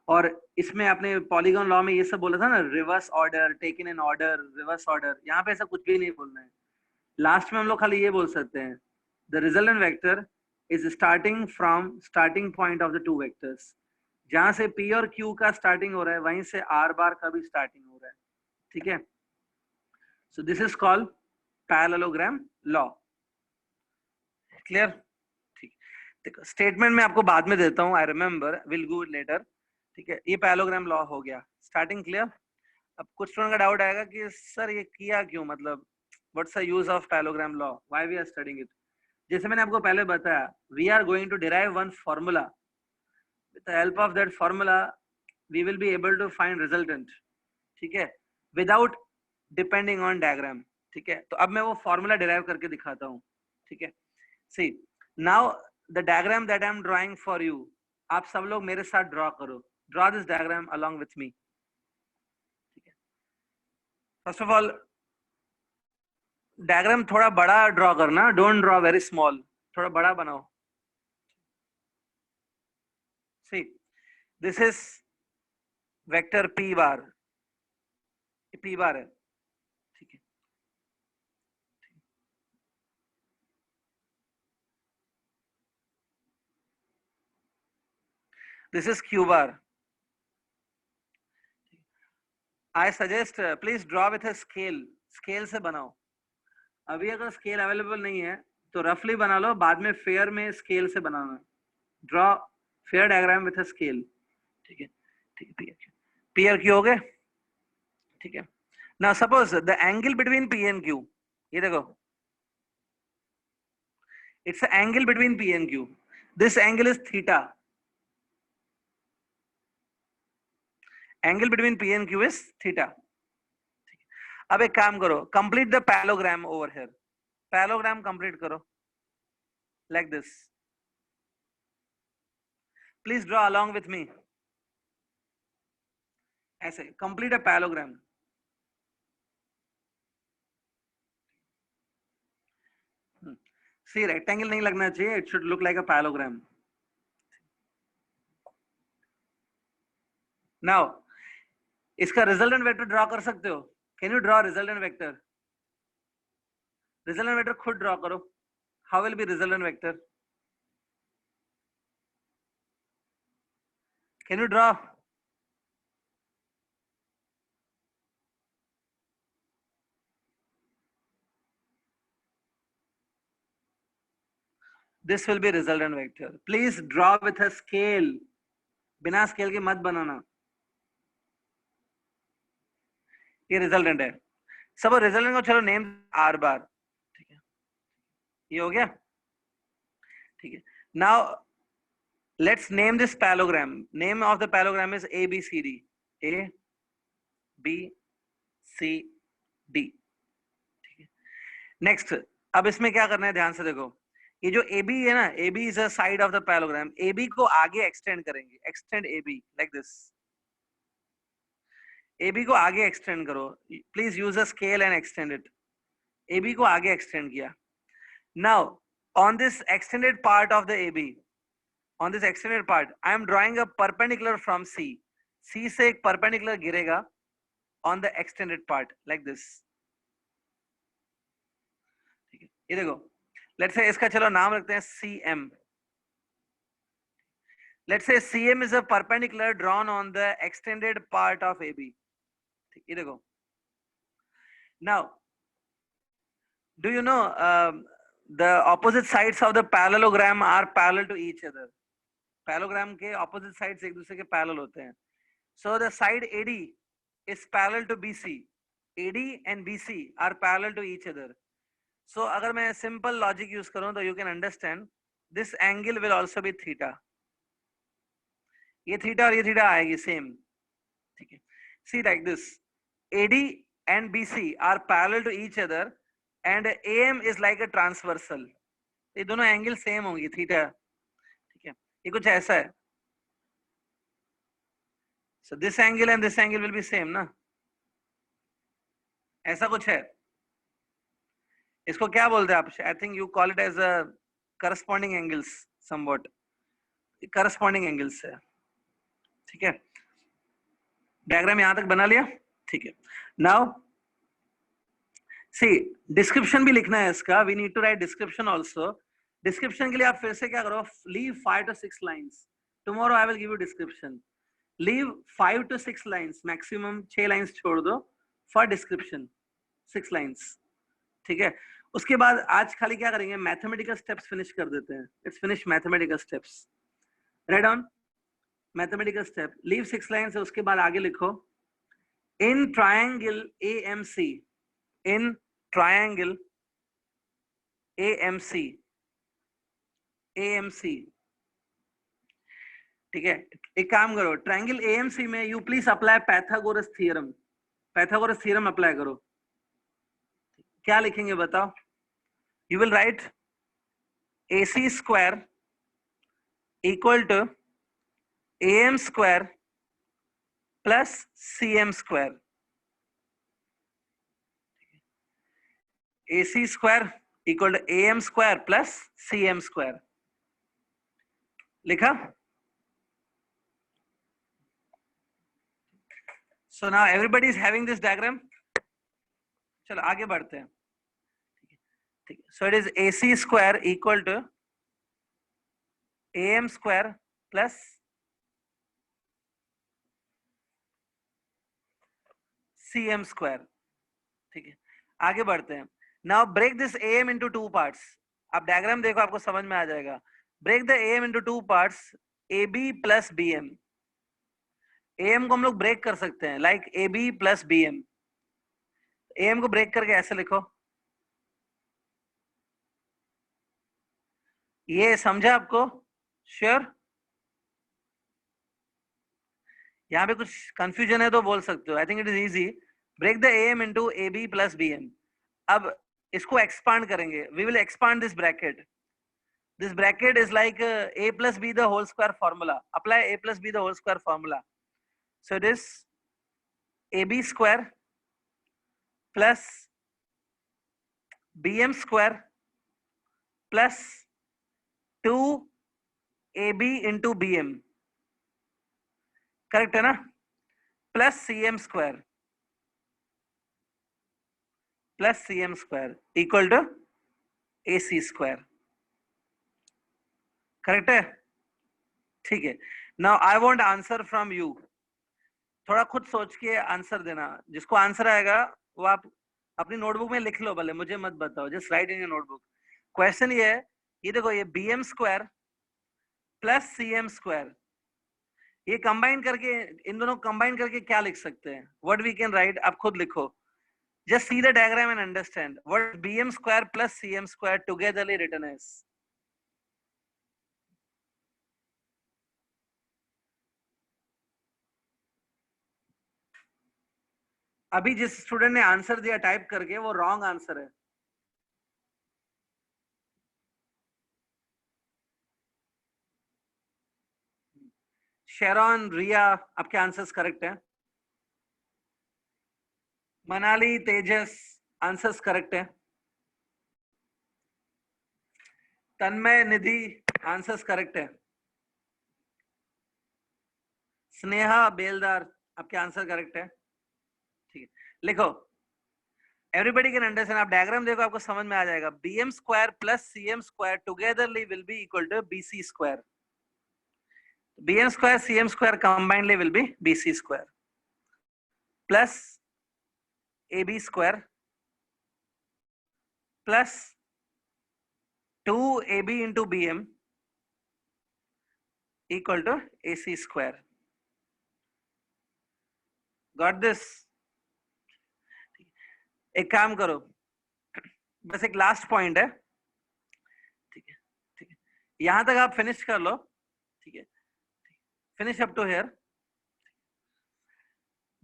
और इसमें आपने polygon law में ये सब बोला था ना, reverse order, taken in order, reverse order. यहाँ पे ऐसा कुछ भी नहीं बोलना है. लास्ट में हम लोग खाली ये बोल सकते हैं, the resultant vector is starting from starting point of the two vectors. जहां से P और Q का स्टार्टिंग हो रहा है, वहीं से R बार का भी स्टार्टिंग हो रहा है. ठीक है. So this is called parallelogram law. Clear? ठीक. देखो स्टेटमेंट में आपको बाद में देता हूँ, I remember, will go letter. ठीक है, ये पैरेललोग्राम लॉ हो गया. Starting clear? अब कुछ स्टूडेंट का डाउट आएगा कि सर ये किया क्यों, मतलब what's the use of parallelogram law, why we are studying it. जैसे मैंने आपको पहले बताया, we are going to derive one formula. With the help of that formula, we will be able to find resultant. ठीक है, without depending on diagram. ठीक है, तो अब मैं वो formula derive करके दिखाता हूँ. ठीक है, see now the diagram that I am drawing for you, आप सब लोग मेरे साथ draw करो. Draw this diagram along with me. ठीक है, first of all diagram थोड़ा बड़ा draw करना, don't draw very small. थोड़ा बड़ा बनाओ. See, this is vector P bar. P bar है. ठीक है. This is Q bar. I suggest please draw with a scale. Scale से बनाओ. अभी अगर scale available नहीं है तो roughly बना लो, बाद में fair में scale से बनाना. Draw fair diagram with a scale. ठीक है, ठीक है. P और Q हो गए. ठीक है. Now suppose the angle between P and Q, ये देखो, it's an angle between P and Q. This angle is theta. Angle between P and Q is theta. अब एक काम करो, complete the parallelogram over here. Parallelogram complete करो like this. Please draw along with me. ऐसे complete a parallelogram. See, rectangle नहीं लगना चाहिए. It should look like a parallelogram. Now, इसका resultant vector draw कर सकते हो? Can you draw resultant vector? Resultant vector खुद draw करो. How will be resultant vector? Can you draw? This will be resultant vector. Please draw with a scale. बिना scale के मत बनाना. ये resultant है. सब resultant को चलो name R bar. ठीक है, ये हो गया. ठीक है. Now let's name this parallelogram. Name of the parallelogram is ABCD. A B C D. ठीक है. Next, अब इसमें क्या करना है, ध्यान से देखो. ये जो AB है ना, AB is a side of the parallelogram. AB को आगे extend करेंगे. Extend AB like this. AB को आगे extend करो. Please use a scale and extend it. AB को आगे extend किया. Now on this extended part of the AB, on this extended part, I am drawing a perpendicular from C. C से एक perpendicular गिरेगा on the extended part like this. ठीक है, ये देखो. Let's say इसका चलो नाम रखते हैं CM. Let's say CM is a perpendicular drawn on the extended part of AB. ठीक, ये देखो. Now, do you know the opposite sides of the parallelogram are parallel to each other? Parallelogram के opposite sides एक दूसरे के parallel होते हैं. So the side AD is parallel to BC. AD and BC are parallel to each other. So अगर मैं simple logic use करूँ तो you can understand this angle will also be theta. ये theta और ये theta आएगी same. ठीक है. See like this. AD and BC are parallel to each other and AM is like a transversal, ये दोनों एंगल सेम होंगी theta, ठीक है, ये कुछ ऐसा है, so this angle and this angle will be same ना, ऐसा कुछ है, इसको क्या बोलते हैं आप, I think you call it as a corresponding angles, somewhat corresponding angles है, ठीक है। डायग्राम यहां तक बना लिया, ठीक है। नाउ सी डिस्क्रिप्शन भी लिखना है इसका, we need to write description also. Description के लिए आप फिर से क्या करो, leave 5 to 6 lines, tomorrow I will give you description, leave 5 to 6 lines, maximum 6 lines छोड़ दो फॉर डिस्क्रिप्शन, 6 लाइंस, ठीक है। उसके बाद आज खाली क्या करेंगे, मैथमेटिकल स्टेप्स फिनिश कर देते हैं, it's finish mathematical steps, write down mathematical step, leave 6 lines है, उसके बाद आगे लिखो in triangle AMC, in triangle AMC, AMC, ठीक है। एक काम करो, ट्रायंगल AMC में you please apply Pythagoras theorem, Pythagoras theorem apply करो। क्या लिखेंगे बताओ, you will write AC square equal to AM square plus CM square, AC square equal to AM square plus CM square, लिखा। So now everybody is having this diagram, चलो आगे बढ़ते हैं, ठीक है। So it is AC square equal to AM square plus CM square, ठीक है। आगे बढ़ते हैं, now break this AM into 2 parts, आप डायग्राम देखो आपको समझ में आ जाएगा, break the AM into 2 parts, AB plus BM, AM को हम लोग ब्रेक कर सकते हैं like AB plus BM, AM को ब्रेक करके ऐसे लिखो, ये समझा आपको, श्योर? यहाँ पे कुछ कंफ्यूजन है तो बोल सकते हो, I think it is easy, break the AM into AB plus BM, अब इसको एक्सपांड करेंगे, we will expand this bracket, this bracket is like a plus b the whole square formula, apply a plus b the whole square formula, so it is AB square plus BM square plus 2AB into BM, correct है ना, plus CM square plus CM square equal to AC square, correct है, ठीक है। Now I want answer from you, थोड़ा खुद सोच के answer देना, जिसको आंसर आएगा वो आप अपनी नोटबुक में लिख लो, भले मुझे मत बताओ, just right in your notebook. Question ये है, ये देखो ये BM square plus CM square, ये कंबाइन करके, इन दोनों कंबाइन करके क्या लिख सकते हैं, व्हाट वी कैन राइट, आप खुद लिखो, just see the diagram and understand what BM square plus CM square togetherly written as. अभी जिस स्टूडेंट ने आंसर दिया टाइप करके, वो रॉन्ग आंसर है, शेरॉन, रिया, आपके आंसर्स करेक्ट है, मनाली, तेजस, आंसर्स करेक्ट है, तन्मय, निधि, आंसर्स करेक्ट है, स्नेहा, बेलदार, आपके आंसर करेक्ट है, ठीक है। लिखो, एवरीबडी कैन अंडरस्टैंड, आप डायग्राम देखो आपको समझ में आ जाएगा, BM square plus CM square togetherly will be equal to BC square, BM square CM square combinedly will be BC square plus AB square plus 2AB into BM equal to AC square. Got this? एक काम करो, बस एक last point है, ठीक है, ठीक है, यहां तक आप फिनिश कर लो, ठीक है, फिनिश अप टू हियर।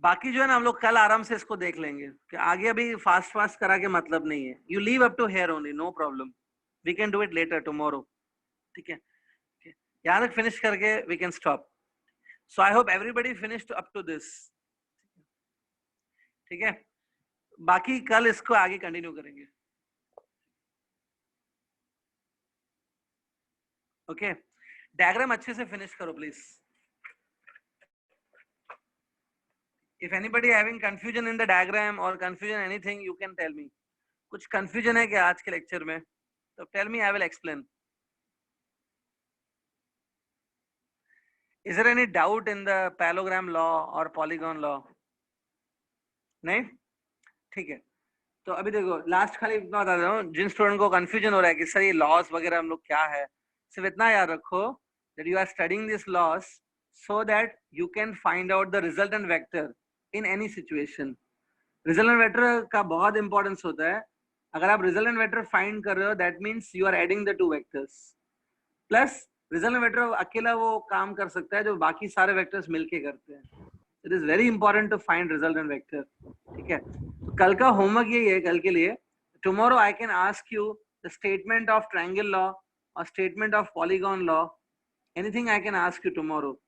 बाकी जो है ना हम लोग कल आराम से इसको देख लेंगे कि आगे अभी फास्ट फास्ट करा के मतलब नहीं है. You leave up to here only, no problem. We can do it later tomorrow. ठीक है, यहाँ तक फिनिश करके we can stop. So I hope everybody finished up to this. ठीक है, बाकी कल इसको आगे कंटिन्यू करेंगे. ओके, डायग्राम अच्छे से फिनिश करो please. If anybody having confusion in the diagram or confusion anything, you can tell me. कुछ confusion है क्या आज के lecture में? तो tell me, I will explain. Is there any doubt in the parallelogram law or polygon law? नहीं? ठीक है. तो अभी देखो लास्ट खाली इतना बता रहा हूँ, जिन स्टूडेंट को कंफ्यूजन हो रहा है कि सर ये लॉस वगैरह हम लोग क्या है, सिर्फ इतना याद रखो that you are studying this laws so that you can find out the resultant vector in any situation. Resultant vector का बहुत इंपॉर्टेंस होता है. अगर आप रिजल्टेंट वेक्टर फाइंड कर रहे हो that means you are adding the two vectors. Plus resultant vector अकेला वो काम कर सकता है जो बाकी सारे वेक्टर्स मिलके करते हैं. It is very important to find resultant vector. ठीक है, तो कल का होमवर्क यही है. कल के लिए tomorrow I can ask you the statement of triangle law और statement of polygon law. Anything I can ask you tomorrow.